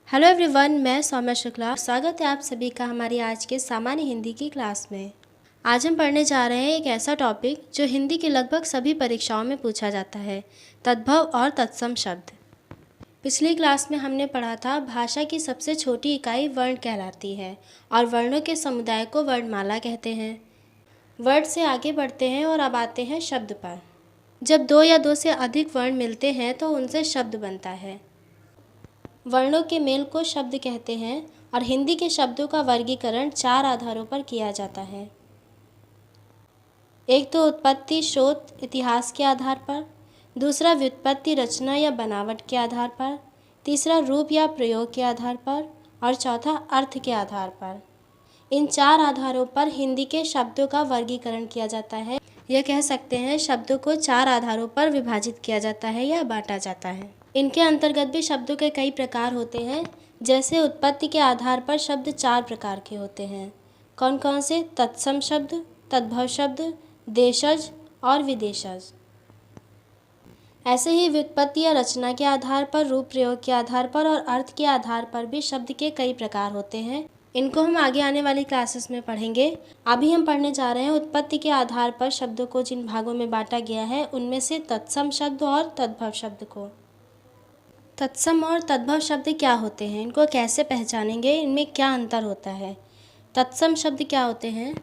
Hello everyone, मैं सौम्या शुक्ला। स्वागत है आप सभी का हमारी आज के सामान्य हिंदी की क्लास में। आज हम पढ़ने जा रहे हैं एक ऐसा टॉपिक जो हिंदी की लगभग सभी परीक्षाओं में पूछा जाता है, तद्भव और तत्सम शब्द। पिछली क्लास में हमने पढ़ा था भाषा की सबसे छोटी इकाई वर्ण कहलाती है और वर्णों के समुदाय को वर्णमाला कहते हैं। वर्ण से आगे बढ़ते हैं और अब आते हैं शब्द पर। जब दो या दो से अधिक वर्ण मिलते हैं तो उनसे शब्द बनता है। वर्णों के मेल को शब्द कहते हैं और हिंदी के शब्दों का वर्गीकरण 4 आधारों पर किया जाता है। एक तो उत्पत्ति, स्रोत, इतिहास के आधार पर, दूसरा व्युत्पत्ति, रचना या बनावट के आधार पर, तीसरा रूप या प्रयोग के आधार पर और चौथा अर्थ के आधार पर। इन 4 आधारों पर हिंदी के शब्दों का वर्गीकरण किया जाता है। यह कह सकते हैं शब्दों को 4 आधारों पर विभाजित किया जाता है या बांटा जाता है। इनके अंतर्गत भी शब्दों के कई प्रकार होते हैं। जैसे उत्पत्ति के आधार पर शब्द 4 प्रकार के होते हैं। कौन कौन से? तत्सम शब्द, तद्भव शब्द, देशज और विदेशज। ऐसे ही व्युत्पत्ति या रचना के आधार पर, रूप प्रयोग के आधार पर और अर्थ के आधार पर भी शब्द के कई प्रकार होते हैं। इनको हम आगे आने वाली क्लासेस में पढ़ेंगे। अभी हम पढ़ने जा रहे हैं उत्पत्ति के आधार पर शब्दों को जिन भागों में बांटा गया है उनमें से तत्सम शब्द और तद्भव शब्द को। तत्सम और तद्भव शब्द क्या होते हैं, इनको कैसे पहचानेंगे, इनमें क्या अंतर होता है? तत्सम शब्द क्या होते हैं?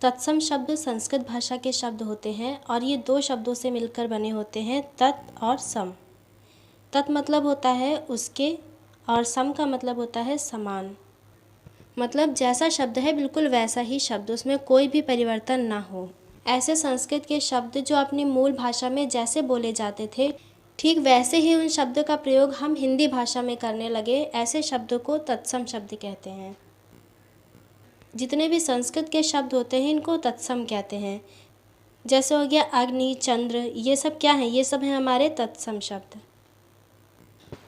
तत्सम शब्द संस्कृत भाषा के शब्द होते हैं और ये 2 शब्दों से मिलकर बने होते हैं, तत् और सम। तत् मतलब होता है उसके और सम का मतलब होता है समान। मतलब जैसा शब्द है बिल्कुल वैसा ही शब्द, उसमें कोई भी परिवर्तन ना हो। ऐसे संस्कृत के शब्द जो अपनी मूल भाषा में जैसे बोले जाते थे ठीक वैसे ही उन शब्दों का प्रयोग हम हिंदी भाषा में करने लगे। ऐसे शब्दों को तत्सम शब्द कहते हैं। जितने भी संस्कृत के शब्द होते हैं इनको तत्सम कहते हैं। जैसे हो गया अग्नि, चंद्र, ये सब क्या है? ये सब हैं हमारे तत्सम शब्द।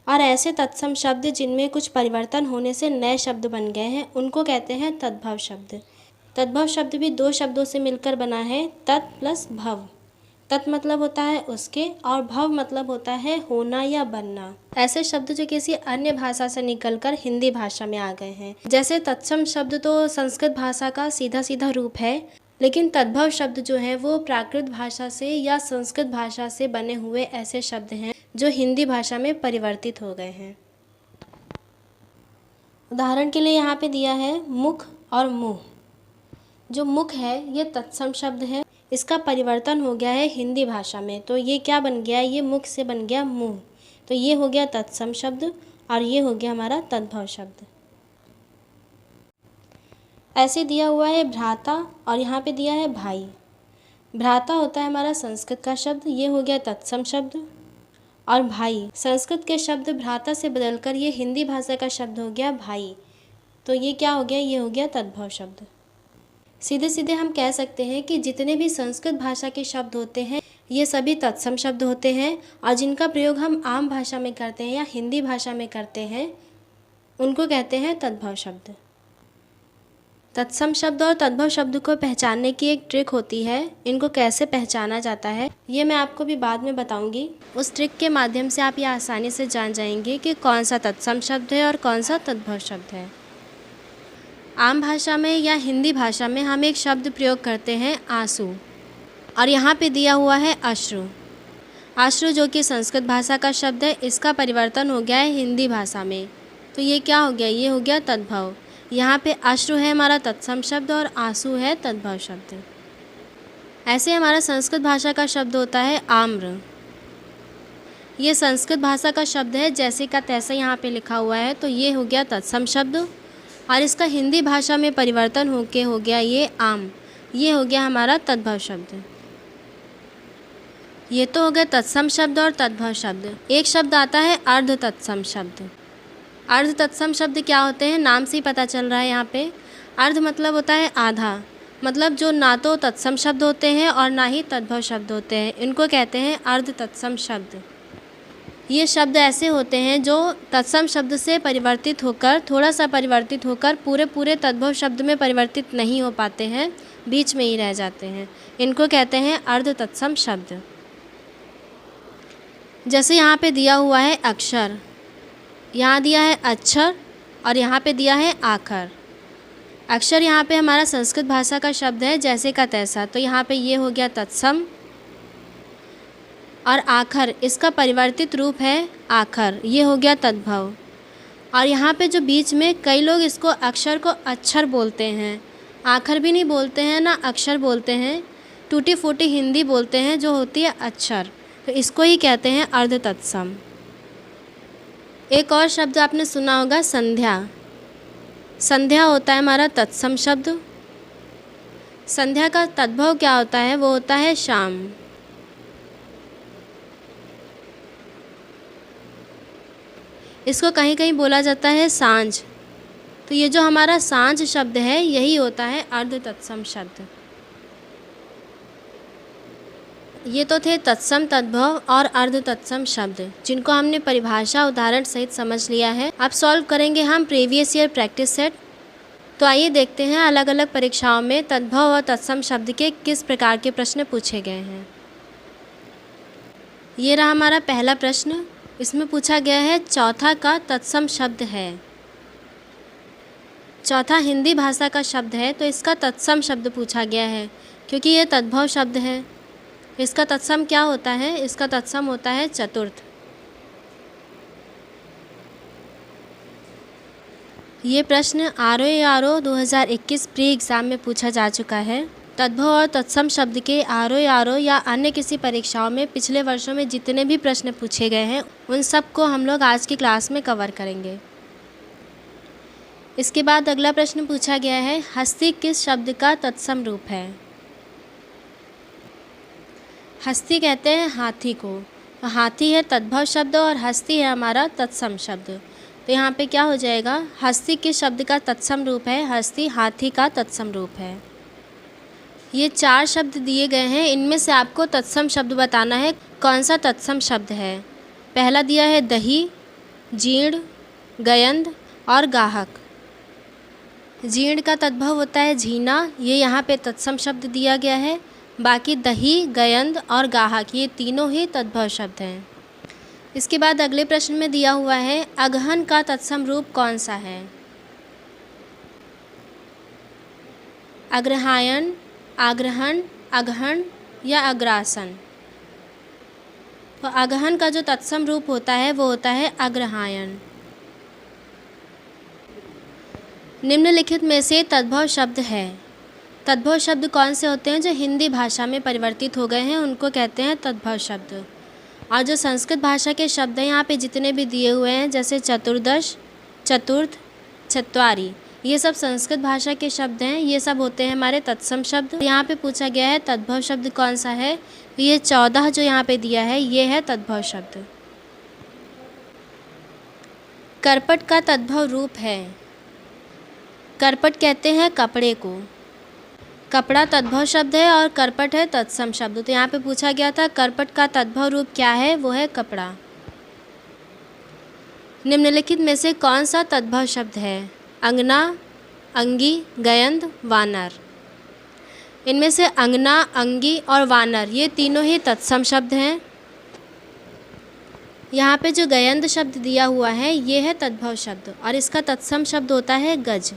और ऐसे तत्सम शब्द जिनमें कुछ परिवर्तन होने से नए शब्द बन गए हैं उनको कहते हैं तद्भव शब्द। तद्भव शब्द भी 2 शब्दों से मिलकर बना है, तत् प्लस भव। तत् मतलब होता है उसके और भव मतलब होता है होना या बनना। ऐसे शब्द जो किसी अन्य भाषा से निकलकर हिंदी भाषा में आ गए हैं। जैसे तत्सम शब्द तो संस्कृत भाषा का सीधा सीधा रूप है, लेकिन तद्भव शब्द जो है वो प्राकृत भाषा से या संस्कृत भाषा से बने हुए ऐसे शब्द हैं जो हिंदी भाषा में परिवर्तित हो गए हैं। उदाहरण के लिए यहाँ पे दिया है मुख और मुँह। जो मुख है ये तत्सम शब्द है, इसका परिवर्तन हो गया है हिंदी भाषा में, तो ये क्या बन गया? ये मुख से बन गया मुँह। तो ये हो गया तत्सम शब्द और ये हो गया हमारा तद्भव शब्द। ऐसे दिया हुआ है भ्राता और यहाँ पे दिया है भाई। भ्राता होता है हमारा संस्कृत का शब्द, ये हो गया तत्सम शब्द। और भाई संस्कृत के शब्द भ्राता से बदलकर ये हिंदी भाषा का शब्द हो गया भाई, तो ये क्या हो गया? ये हो गया तद्भव शब्द। सीधे सीधे हम कह सकते हैं कि जितने भी संस्कृत भाषा के शब्द होते हैं ये सभी तत्सम शब्द होते हैं और जिनका प्रयोग हम आम भाषा में करते हैं या हिंदी भाषा में करते हैं उनको कहते हैं तद्भव शब्द। तत्सम शब्द और तद्भव शब्द को पहचानने की एक ट्रिक होती है। इनको कैसे पहचाना जाता है ये मैं आपको भी बाद में बताऊंगी। उस ट्रिक के माध्यम से आप ये आसानी से जान जाएंगे कि कौन सा तत्सम शब्द है और कौन सा तद्भव शब्द है। आम भाषा में या हिंदी भाषा में हम एक शब्द प्रयोग करते हैं आंसू, और यहाँ पे दिया हुआ है अश्रु। अश्रु जो कि संस्कृत भाषा का शब्द है, इसका परिवर्तन हो गया है हिंदी भाषा में, तो ये क्या हो गया? ये हो गया तद्भव। यहाँ पे अश्रु है हमारा तत्सम शब्द और आंसू है तद्भव शब्द। ऐसे हमारा संस्कृत भाषा का शब्द होता है आम्र। ये संस्कृत भाषा का शब्द है, जैसे का तैसे यहाँ पे लिखा हुआ है, तो ये हो गया तत्सम शब्द और इसका हिंदी भाषा में परिवर्तन होके हो गया ये आम, ये हो गया हमारा तद्भव शब्द। ये तो हो गया तत्सम शब्द और तद्भव शब्द। एक शब्द आता है अर्ध तत्सम शब्द। अर्ध तत्सम शब्द क्या होते हैं? नाम से ही पता चल रहा है यहाँ पे। अर्ध मतलब होता है आधा, मतलब जो ना तो तत्सम शब्द होते हैं और ना ही तद्भव शब्द होते हैं, इनको कहते हैं अर्ध तत्सम शब्द। ये शब्द ऐसे होते हैं जो तत्सम शब्द से परिवर्तित होकर, थोड़ा सा परिवर्तित होकर पूरे तद्भव शब्द में परिवर्तित नहीं हो पाते हैं, बीच में ही रह जाते हैं। इनको कहते हैं अर्ध तत्सम शब्द। जैसे यहाँ पे दिया हुआ है अक्षर, यहाँ दिया है अक्षर और यहाँ पे दिया है आखर। अक्षर यहाँ पे हमारा संस्कृत भाषा का शब्द है जैसे का तैसा, तो यहाँ पे ये हो गया तत्सम। और आखर इसका परिवर्तित रूप है आखर, ये हो गया तद्भव। और यहाँ पे जो बीच में कई लोग इसको अक्षर को अक्षर बोलते हैं, आखर भी नहीं बोलते हैं ना अक्षर बोलते हैं, टूटी फूटी हिंदी बोलते हैं जो होती है अक्षर, तो इसको ही कहते हैं अर्ध तत्सम। एक और शब्द आपने सुना होगा संध्या। संध्या होता है हमारा तत्सम शब्द। संध्या का तद्भव क्या होता है, वो होता है शाम। इसको कहीं कहीं बोला जाता है सांझ, तो ये जो हमारा सांझ शब्द है यही होता है अर्ध तत्सम शब्द। ये तो थे तत्सम, तद्भव और अर्ध तत्सम शब्द, जिनको हमने परिभाषा उदाहरण सहित समझ लिया है। अब सॉल्व करेंगे हम प्रीवियस ईयर प्रैक्टिस सेट। तो आइए देखते हैं अलग अलग परीक्षाओं में तद्भव और तत्सम शब्द के किस प्रकार के प्रश्न पूछे गए हैं। ये रहा हमारा पहला प्रश्न। इसमें पूछा गया है चौथा का तत्सम शब्द है। चौथा हिंदी भाषा का शब्द है, तो इसका तत्सम शब्द पूछा गया है क्योंकि ये तद्भव शब्द है। इसका तत्सम क्या होता है, इसका तत्सम होता है चतुर्थ। ये प्रश्न ROE 2021 प्री एग्ज़ाम में पूछा जा चुका है। तद्भव और तत्सम शब्द के ROE या अन्य किसी परीक्षाओं में पिछले वर्षों में जितने भी प्रश्न पूछे गए हैं उन सब को हम लोग आज की क्लास में कवर करेंगे। इसके बाद अगला प्रश्न पूछा गया है हस्ती किस शब्द का तत्सम रूप है। हस्ती कहते हैं हाथी को, तो हाथी है तद्भव शब्द और हस्ती है हमारा तत्सम शब्द। तो यहाँ पे क्या हो जाएगा, हस्ती किस शब्द का तत्सम रूप है, हस्ती हाथी का तत्सम रूप है। ये 4 शब्द दिए गए हैं, इनमें से आपको तत्सम शब्द बताना है कौन सा तत्सम शब्द है। पहला दिया है दही, जीर्ण, गयंध और गाहक। जीर्ण का तद्भव होता है झीना, ये यहाँ पे तत्सम शब्द दिया गया है। बाकी दही, गयंध और गाहक ये तीनों ही तद्भव शब्द हैं। इसके बाद अगले प्रश्न में दिया हुआ है अगहन का तत्सम रूप कौन सा है। अग्रहायण, आग्रहण, अगहन या अग्रासन। तो अगहन का जो तत्सम रूप होता है वो होता है अग्रहायण। निम्नलिखित में से तद्भव शब्द है। तद्भव शब्द कौन से होते हैं, जो हिंदी भाषा में परिवर्तित हो गए हैं उनको कहते हैं तद्भव शब्द। और जो संस्कृत भाषा के शब्द हैं यहाँ पे जितने भी दिए हुए हैं जैसे चतुर्दश, चतुर्थ, चत्वारी, ये सब संस्कृत भाषा के शब्द हैं, ये सब होते हैं हमारे तत्सम शब्द। यहाँ पे पूछा गया है तद्भव शब्द कौन सा है, ये 14 जो यहाँ पे दिया है ये है तद्भव शब्द। करपट का तद्भव रूप है। करपट कहते हैं कपड़े को। कपड़ा तद्भव शब्द है और करपट है तत्सम शब्द। तो यहाँ पे पूछा गया था करपट का तद्भव रूप क्या है, वो है कपड़ा। निम्नलिखित में से कौन सा तद्भव शब्द है। अंगना, अंगी, गयंध, वानर। इनमें से अंगना, अंगी और वानर ये तीनों ही तत्सम शब्द हैं। यहाँ पे जो गयंध शब्द दिया हुआ है ये है तद्भव शब्द और इसका तत्सम शब्द होता है गज।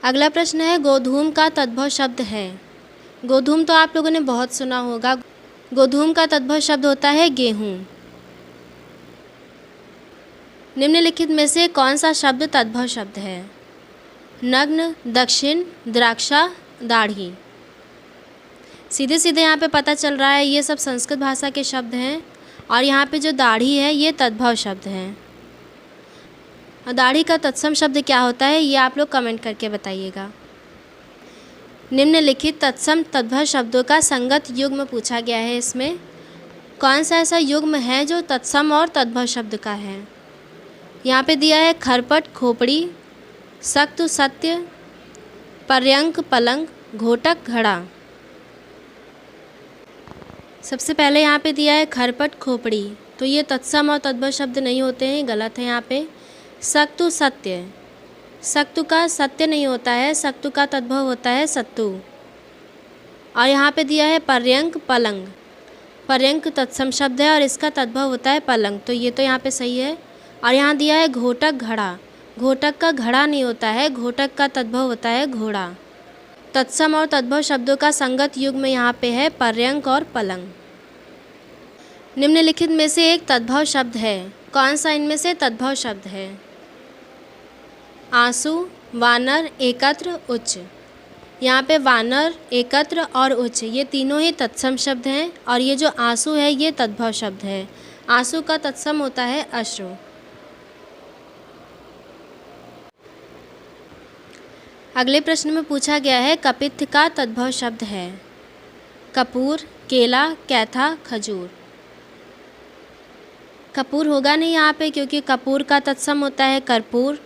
अगला प्रश्न है गोधूम का तद्भव शब्द है। गोधूम तो आप लोगों ने बहुत सुना होगा। गोधूम का तद्भव शब्द होता है गेहूँ। निम्नलिखित में से कौन सा शब्द तद्भव शब्द है। नग्न, दक्षिण, द्राक्षा, दाढ़ी। सीधे सीधे यहाँ पे पता चल रहा है ये सब संस्कृत भाषा के शब्द हैं और यहाँ पे जो दाढ़ी है ये तद्भव शब्द हैं। और दाढ़ी का तत्सम शब्द क्या होता है ये आप लोग कमेंट करके बताइएगा। निम्नलिखित तत्सम तद्भव शब्दों का संगत युग्म पूछा गया है। इसमें कौन सा ऐसा युग्म है जो तत्सम और तद्भव शब्द का है। यहाँ पे दिया है खरपट, खोपड़ी, सक्त, सत्य, पर्यंक, पलंग, घोटक, घड़ा। सबसे पहले यहाँ पे दिया है खरपट, खोपड़ी, तो ये तत्सम और तद्भव शब्द नहीं होते हैं, गलत है। यहाँ पे सक्तु, सत्य, सक्तु का सत्य नहीं होता है, सक्तु का तद्भव होता है सत्तु। और यहाँ पे दिया है पर्यंक, पलंग, पर्यंक तत्सम शब्द है और इसका तद्भव होता है पलंग, तो ये तो यहाँ पे सही है। और यहाँ दिया है घोटक घड़ा, घोटक का घड़ा नहीं होता है, घोटक का तद्भव होता है घोड़ा। तत्सम और तद्भव शब्दों का संगत युग्म यहाँ पे है पर्यंक और पलंग। निम्नलिखित में से एक तद्भव शब्द है, कौन सा इनमें से तद्भव शब्द है? आंसू, वानर, एकत्र, उच्च। यहाँ पे वानर, एकत्र और उच्च ये तीनों ही तत्सम शब्द हैं और ये जो आंसू है ये तद्भव शब्द है। आंसू का तत्सम होता है अश्रु। अगले प्रश्न में पूछा गया है कपित्थ का तद्भव शब्द है कपूर, केला, कैथा, खजूर। कपूर होगा नहीं यहाँ पे क्योंकि कपूर का तत्सम होता है कर्पूर,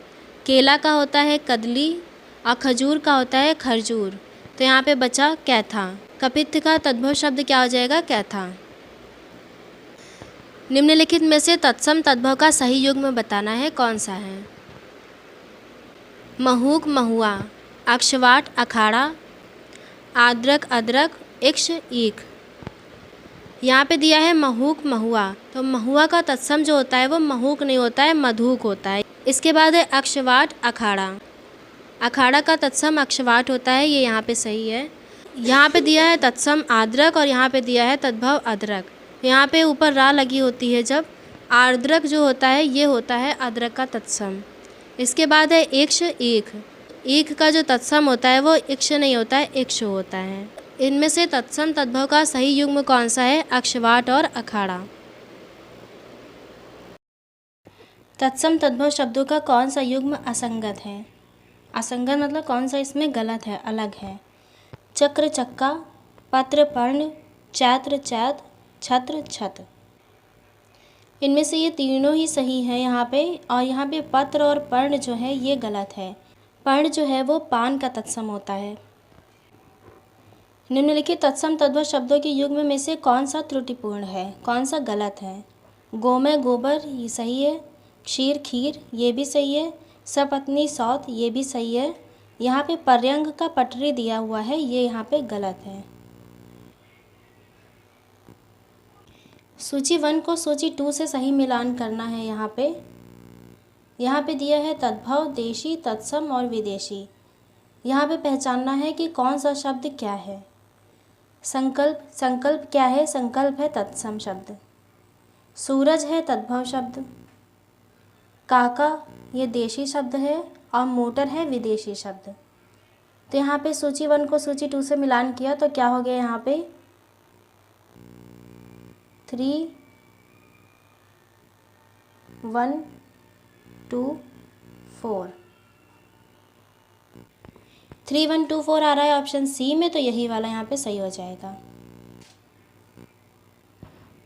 केला का होता है कदली और खजूर का होता है खरजूर, तो यहाँ पे बचा कैथा। कपित्थ का तद्भव शब्द क्या हो जाएगा? कैथा। निम्नलिखित में से तत्सम तद्भव का सही युग्म बताना है, कौन सा है? महूक, महुआ, अक्षवाट, अखाड़ा, आद्रक, अदरक, इक्ष, ईख। यहाँ पे दिया है महूक, महुआ, तो महुआ का तत्सम जो होता है वो महूक नहीं होता है, मधुक होता है। इसके बाद है अक्षवाट, अखाड़ा, अखाड़ा का तत्सम अक्षवाट होता है, ये यहाँ पे सही है। यहाँ पे दिया है तत्सम आद्रक और यहाँ पे दिया है तद्भव अदरक, यहाँ पे ऊपर रा लगी होती है जब, आर्द्रक जो होता है ये होता है अदरक का तत्सम। इसके बाद है इक्ष, ईख, ईख का जो तत्सम होता है वो इक्ष नहीं होता है, इक्ष होता है। इनमें से तत्सम तद्भव का सही युग्म कौन सा है? अक्षवाट और अखाड़ा। तत्सम तद्भव शब्दों का कौन सा युग्म असंगत है? असंगत मतलब कौन सा इसमें गलत है, अलग है? चक्र, चक्का, पत्र, पर्ण, चैत्र, चैत, छत्र, छत। इनमें से ये तीनों ही सही हैं यहाँ पे, और यहाँ पे पत्र और पर्ण जो है ये गलत है। पर्ण जो है वो पान का तत्सम होता है। निम्नलिखित तत्सम तद्भव शब्दों के युग्म में से कौन सा त्रुटिपूर्ण है, कौन सा गलत है? गोमय, गोबर, ये सही है। क्षीर, खीर, ये भी सही है। सपत्नी, सौत, ये भी सही है। यहाँ पे पर्यंक का पटरी दिया हुआ है, ये यहाँ पे गलत है। सूची 1 को सूची 2 से सही मिलान करना है। यहाँ पे दिया है तद्भव, देशी, तत्सम और विदेशी। यहाँ पे पहचानना है कि कौन सा शब्द क्या है। संकल्प, संकल्प क्या है? संकल्प है तत्सम शब्द। सूरज है तद्भव शब्द। काका ये देशी शब्द है और मोटर है विदेशी शब्द। तो यहाँ पे सूची 1 को सूची 2 से मिलान किया तो क्या हो गया? यहाँ पे 3 1 2 4 3 1 2 4 आ रहा है ऑप्शन सी में, तो यही वाला यहाँ पे सही हो जाएगा।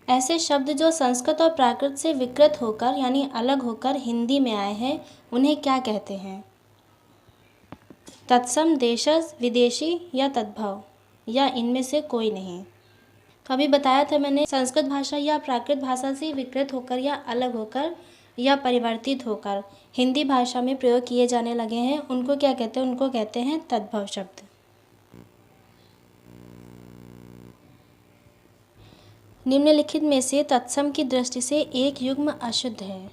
ऐसे शब्द जो संस्कृत और प्राकृत से विकृत होकर यानी अलग होकर हिंदी में आए हैं उन्हें क्या कहते हैं? तत्सम, देशज, विदेशी या तद्भव, या इनमें से कोई नहीं। तो अभी बताया था मैंने, संस्कृत भाषा या प्राकृत भाषा से विकृत होकर या अलग होकर या परिवर्तित होकर हिंदी भाषा में प्रयोग किए जाने लगे हैं, उनको क्या कहते हैं? उनको कहते हैं तद्भव शब्द। निम्नलिखित में से तत्सम की दृष्टि से एक युग्म अशुद्ध है।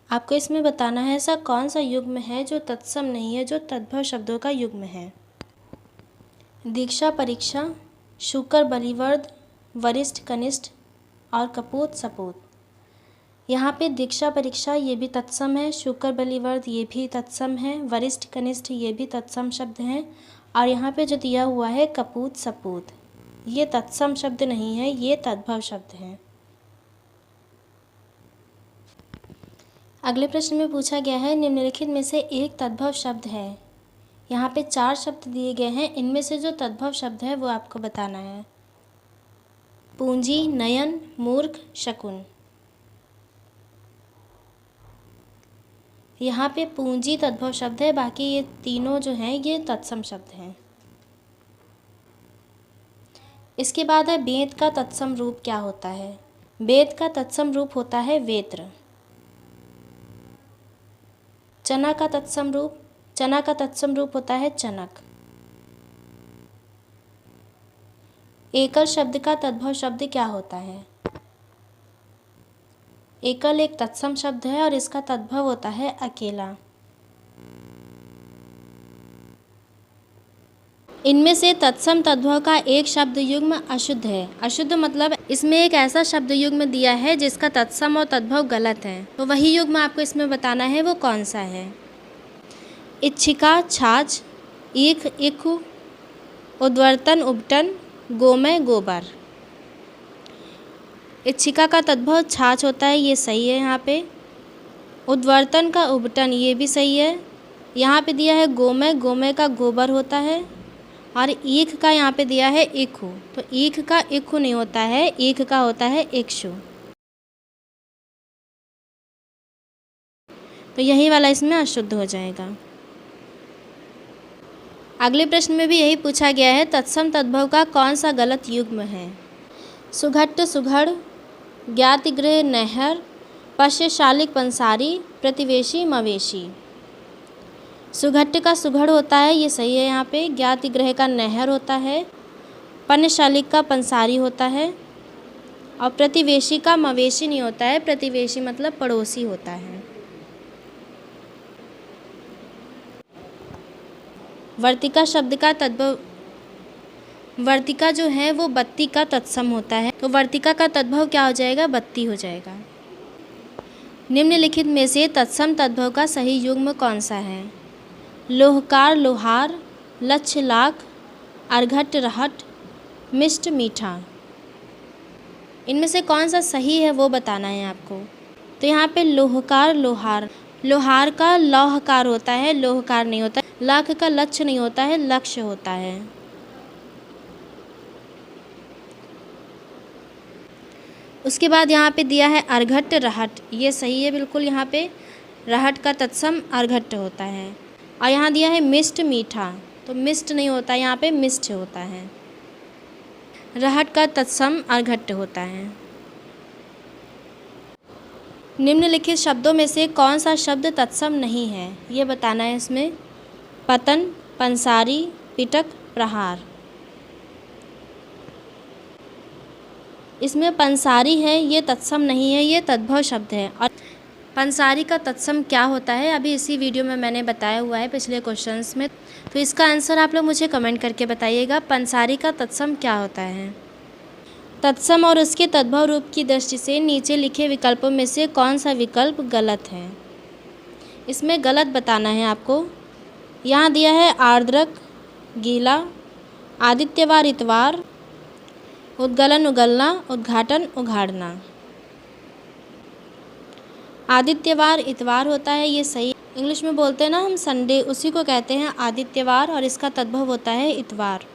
आपको इसमें बताना है ऐसा कौन सा युग्म है जो तत्सम नहीं है, जो तद्भव शब्दों का युग्म है। दीक्षा, परीक्षा, शुकर, बलिवर्द, वरिष्ठ, कनिष्ठ और कपूत, सपूत। यहाँ पे दीक्षा, परीक्षा ये भी तत्सम है, शुकर, बलिवर्द ये भी तत्सम है, वरिष्ठ, कनिष्ठ ये भी तत्सम शब्द हैं, और यहाँ पे जो दिया हुआ है कपूत, सपूत ये तत्सम शब्द नहीं है, ये तद्भव शब्द हैं। अगले प्रश्न में पूछा गया है निम्नलिखित में से एक तद्भव शब्द है। यहाँ पे 4 शब्द दिए गए हैं, इनमें से जो तद्भव शब्द है वो आपको बताना है। पूंजी, नयन, मूर्ख, शकुन। यहाँ पे पूंजी तद्भव शब्द है, बाकी ये तीनों जो हैं ये तत्सम शब्द हैं। इसके बाद है बेत का तत्सम रूप क्या होता है? बेत का तत्सम रूप होता है वेत्र। चना का तत्सम रूप होता है चनक। एकल शब्द का तद्भव शब्द क्या होता है? एकल एक तत्सम शब्द है और इसका तद्भव होता है अकेला। इनमें से तत्सम तद्भव का एक शब्द युग्म अशुद्ध है। अशुद्ध मतलब इसमें एक ऐसा शब्द युग्म दिया है जिसका तत्सम और तद्भव गलत है, तो वही युग्म आपको इसमें बताना है वो कौन सा है। इच्छिका छाछ, ईख इखु, उद्वर्तन उबटन, गोमय गोबर। इच्छिका का तद्भव छाछ होता है, ये सही है यहाँ पे। उद्वर्तन का उबटन, ये भी सही है। यहाँ पे दिया है गोमय, गोमय का गोबर होता है। और ईख का यहाँ पे दिया है इखु, तो ईख का इखु नहीं होता है, ईख का होता है इक्षु। तो यही वाला इसमें अशुद्ध हो जाएगा। अगले प्रश्न में भी यही पूछा गया है, तत्सम तद्भव का कौन सा गलत युग्म है? सुघट्ट सुघड़, ज्ञातिगृह नहर, पश्यशालिक पंसारी, प्रतिवेशी मवेशी। सुघट्ट का सुघड़ होता है, ये सही है यहाँ पे। ज्ञातिगृह का नहर होता है। पन्नशालिक का पंसारी होता है। और प्रतिवेशी का मवेशी नहीं होता है, प्रतिवेशी मतलब पड़ोसी होता है। वर्तिका शब्द का तद्भव, वर्तिका जो है वो बत्ती का तत्सम होता है, तो वर्तिका का तद्भव क्या हो जाएगा? बत्ती हो जाएगा। निम्नलिखित में से तत्सम तद्भव का सही युग्म कौन सा है? लोहकार लोहार, लक्ष्य लाख, अर्घट रहट, मिष्ट मीठा। इनमें से कौन सा सही है वो बताना है आपको। तो यहाँ पे लोहकार लोहार, लोहार का लौहकार होता है, लोहकार नहीं होता। लाख का लक्ष्य नहीं होता है, लक्ष्य होता है। उसके बाद यहाँ पे दिया है अर्घट रहट, ये सही है बिल्कुल। यहाँ पे रहट का तत्सम अर्घट होता है। और यहाँ दिया है मिष्ट मीठा, तो मिष्ट नहीं होता, यहाँ पे मिष्ट होता है। रहट का तत्सम अर्घट होता है। निम्नलिखित शब्दों में से कौन सा शब्द तत्सम नहीं है, ये बताना है इसमें। पतन, पंसारी, पिटक, प्रहार। इसमें पंसारी है, ये तत्सम नहीं है, ये तद्भव शब्द है। और पंसारी का तत्सम क्या होता है अभी इसी वीडियो में मैंने बताया हुआ है पिछले क्वेश्चंस में, तो इसका आंसर आप लोग मुझे कमेंट करके बताइएगा, पंसारी का तत्सम क्या होता है। तत्सम और उसके तद्भव रूप की दृष्टि से नीचे लिखे विकल्पों में से कौन सा विकल्प गलत है? इसमें गलत बताना है आपको। यहाँ दिया है आर्द्रक गीला, आदित्यवार इतवार, उद्गलन उगलना, उद्घाटन उघाड़ना। आदित्यवार इतवार होता है, ये सही। इंग्लिश में बोलते हैं ना हम संडे, उसी को कहते हैं आदित्यवार, और इसका तद्भव होता है इतवार।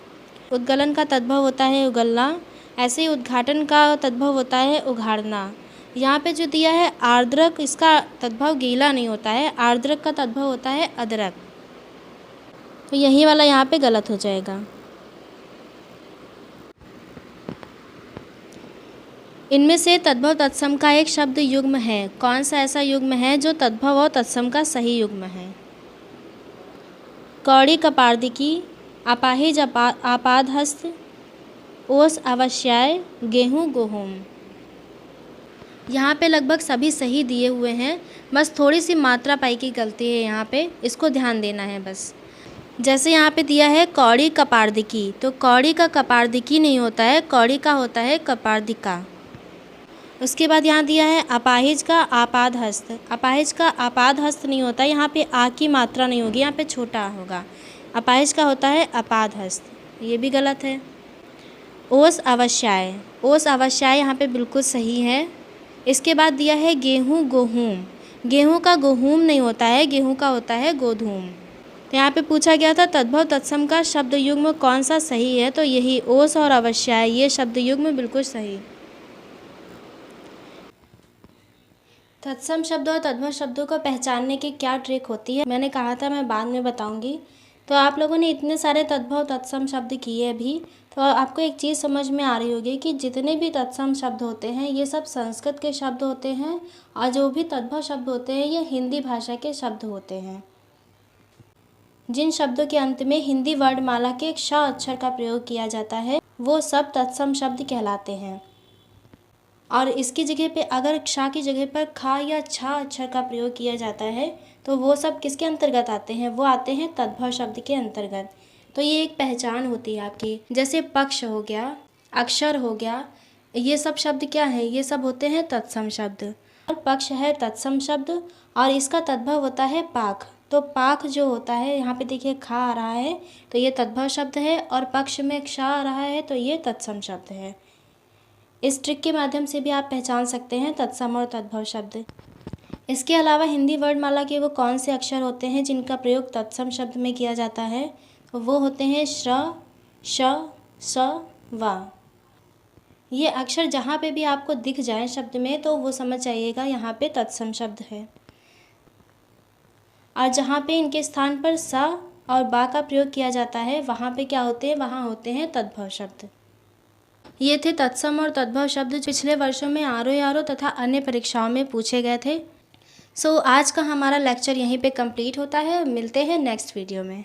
उद्गलन का तद्भव होता है उगलना, ऐसे ही उद्घाटन का तद्भव होता है उघाड़ना। यहाँ पे जो दिया है आर्द्रक, इसका तद्भव गीला नहीं होता है, आर्द्रक का तद्भव होता है अदरक, तो यही वाला यहाँ पे गलत हो जाएगा। इनमें से तद्भव तत्सम का एक शब्द युग्म है, कौन सा ऐसा युग्म है जो तद्भव और तत्सम का सही युग्म है? कौड़ी कपार्दिकी, अपाहिज आपादहस्त, ओस अवश्याय, गेहूँ गोहूम। यहाँ पे लगभग सभी सही दिए हुए हैं, बस थोड़ी सी मात्रा पाई की गलती है यहाँ पे, इसको ध्यान देना है बस। जैसे यहाँ पे दिया है कौड़ी कपार्दिकी, तो कौड़ी का कपार्दिकी नहीं होता है, कौड़ी का होता है कपार्दिका। उसके बाद यहाँ दिया है अपाहिज का आपाद हस्त, अपाहिज का आपाद हस्त नहीं होता, यहाँ पे आ की मात्रा नहीं होगी, यहाँ पे छोटा होगा। अपाहिज का होता है अपाद हस्त, ये भी गलत है। ओस अवश्याय, ओस अवश्याय यहाँ पे बिल्कुल सही है। इसके बाद दिया है गेहूँ गोहूम, गेहूँ का गोहूम नहीं होता है, गेहूँ का होता है गोधूम। तो यहाँ पे पूछा गया था तद्भव तत्सम का शब्द युग्म कौन सा सही है, तो यही ओस और अवश्याय, ये शब्द युग्म बिल्कुल सही। तत्सम शब्द और तद्भव शब्दों को पहचानने की क्या ट्रिक होती है, मैंने कहा था मैं बाद में बताऊंगी। तो आप लोगों ने इतने सारे तद्भव तत्सम शब्द किए अभी, तो आपको एक चीज़ समझ में आ रही होगी कि जितने भी तत्सम शब्द होते हैं ये सब संस्कृत के शब्द होते हैं, और जो भी तद्भव शब्द होते हैं ये हिंदी भाषा के शब्द होते हैं। जिन शब्दों के अंत में हिंदी वर्णमाला के श अक्षर का प्रयोग किया जाता है वो सब तत्सम शब्द कहलाते हैं। और इसकी जगह पे अगर क्षा की जगह पर खा या छा अक्षर का प्रयोग किया जाता है तो वो सब किसके अंतर्गत आते हैं? वो आते हैं तद्भव शब्द के अंतर्गत। तो ये एक पहचान होती है आपकी। जैसे पक्ष हो गया, अक्षर हो गया, ये सब शब्द क्या है? ये सब होते हैं तत्सम शब्द। और पक्ष है तत्सम शब्द और इसका तद्भव होता है पाक। तो पाक जो होता है, यहाँ पे देखिए खा आ रहा है तो ये तद्भव शब्द है और पक्ष में क्षा आ रहा है तो ये तत्सम शब्द है। इस ट्रिक के माध्यम से भी आप पहचान सकते हैं तत्सम और तद्भव शब्द। इसके अलावा हिंदी वर्णमाला के वो कौन से अक्षर होते हैं जिनका प्रयोग तत्सम शब्द में किया जाता है? तो वो होते हैं श्र, श, स, व। ये अक्षर जहाँ पे भी आपको दिख जाए शब्द में तो वो समझ जाइएगा यहाँ पे तत्सम शब्द है। और जहाँ पे इनके स्थान पर स और बा का प्रयोग किया जाता है वहाँ पे क्या होते हैं? वहाँ होते हैं तद्भव शब्द। ये थे तत्सम और तद्भव शब्द जो पिछले वर्षों में आरओ तथा अन्य परीक्षाओं में पूछे गए थे। सो आज का हमारा लेक्चर यहीं पे कंप्लीट होता है। मिलते हैं नेक्स्ट वीडियो में।